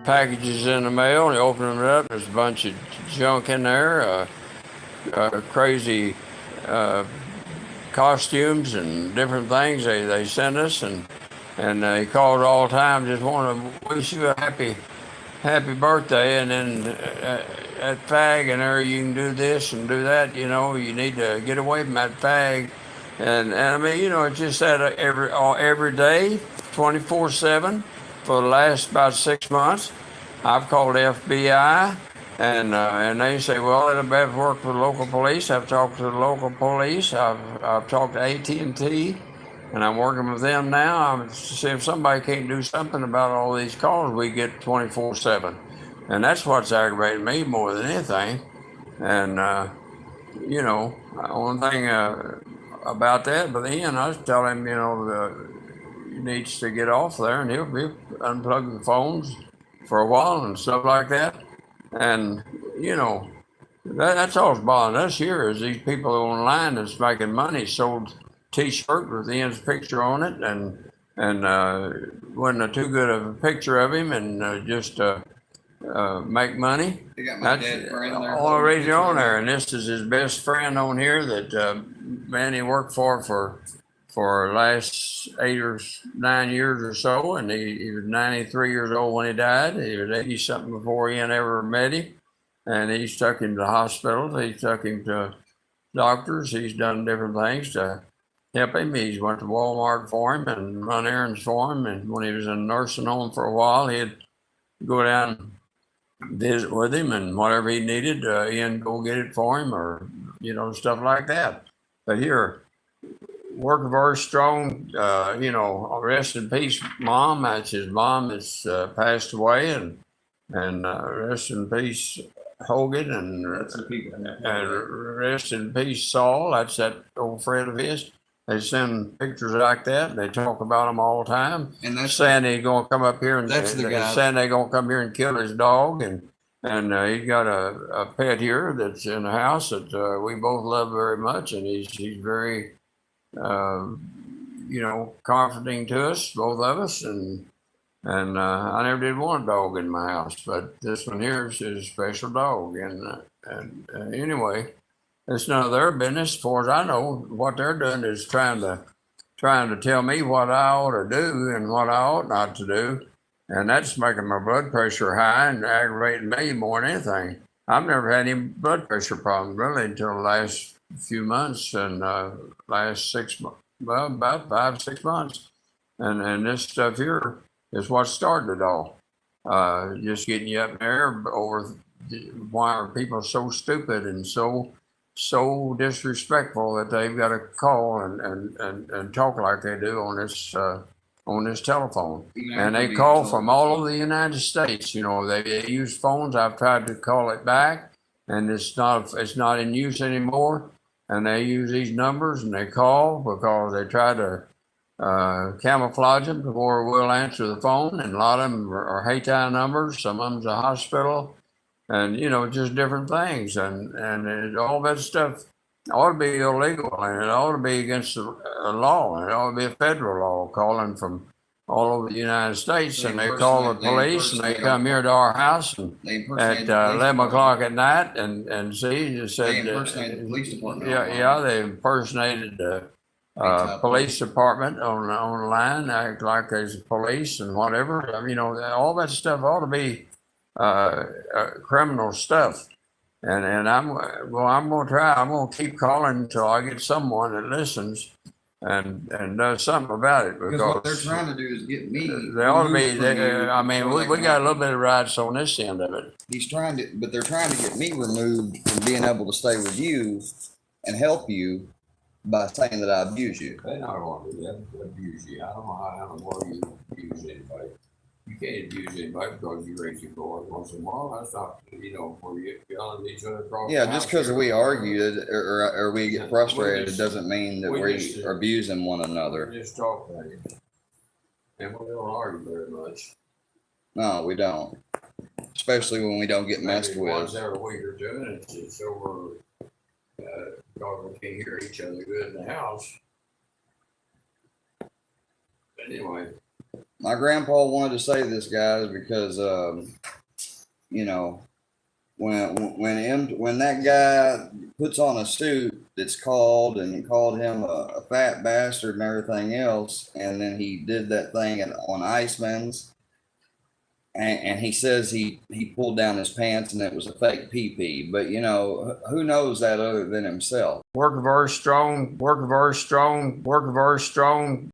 packages in the mail. You open them up, there's a bunch of junk in there, crazy costumes and different things they send us, and they called all the time, just want to wish you a happy birthday, and then that fag in there, you can do this and do that, you need to get away from that fag. And I mean, it's just that every day, 24/7, for the last about 6 months. I've called the FBI, and they say, well, it'll have to work with local police. I've talked to the local police. I've talked to AT&T, and I'm working with them now. I'm to see if somebody can't do something about all these calls we get 24/7, and that's what's aggravating me more than anything. And one thing about that, but then I was telling him, he needs to get off there, and he'll unplug the phones for a while and stuff like that. And that's all that's bothering us here is these people online that's making money sold T-shirt with Ian's picture on it, and wasn't too good of a picture of him, and just make money. That's the only reason you're on there, and this is his best friend on here that he worked for the last 8 or 9 years or so, and he was 93 years old when he died. He was 80 something before Ian ever met him, and he's took him to hospitals. He's took him to doctors. He's done different things to help him. He's went to Walmart for him and run errands for him. And when he was in a nursing home for a while, he'd go down and visit with him, and whatever he needed, Ian go get it for him, or stuff like that. But here, working very strong, rest in peace, Mom. That's his mom that's passed away, and rest in peace, Hogan, and rest in peace, Saul. That's that old friend of his. They send pictures like that. They talk about him all the time. And that's saying they're going to come up here, and that's the guy. Saying they're going to come here and kill his dog, and he's got a pet here that's in the house that we both love very much, and he's very comforting to us, both of us, and I never did want a dog in my house, but this one here is a special dog, and anyway, it's none of their business. As far as I know, what they're doing is trying to tell me what I ought to do and what I ought not to do, and that's making my blood pressure high and aggravating me more than anything. I've never had any blood pressure problems really until the last few months, and last 6 months, well, about 5-6 months, and this stuff here is what started it all. Just getting you up there over why are people so stupid and so disrespectful that they've got to call and talk like they do on this telephone. And they call from all over the United States. They use phones. I've tried to call it back, and it's not in use anymore. And they use these numbers and they call because they try to camouflage them before we'll answer the phone. And a lot of them are Haiti numbers. Some of them's a hospital. And, just different things. And all that stuff ought to be illegal, and it ought to be against the law, and it ought to be a federal law calling from all over the United States. And they call the police, and they come here to our house and at 11 o'clock at night and see, you said, they impersonated the police department. Yeah, they impersonated the police department on the line, act like there's police and whatever. I mean, all that stuff ought to be criminal stuff, and I'm going to try. I'm going to keep calling until I get someone that listens and does something about it, because what they're trying to do is get me. They ought to be. I mean, we got a little bit of rights on this end of it. But they're trying to get me removed from being able to stay with you and help you by saying that I abuse you. They're not going to do that. Abuse you. I don't know how you abuse anybody. You can't abuse anybody because you raise your voice once in a while. That's not, where you're yelling at each other across the house. Just because we argue or we get frustrated, it doesn't mean that we're abusing one another. We just talk about it. And we don't argue very much. No, we don't. Especially when we don't get messed with. Once every week or two, and it's over because we can't hear each other good in the house. But anyway. My grandpa wanted to say this, guys, because you know, when that guy puts on a suit that's called him a fat bastard and everything else, and then he did that thing on Iceman's, and he says he pulled down his pants and it was a fake pee, but you know, who knows that other than himself? Work very strong, work very strong, work very strong.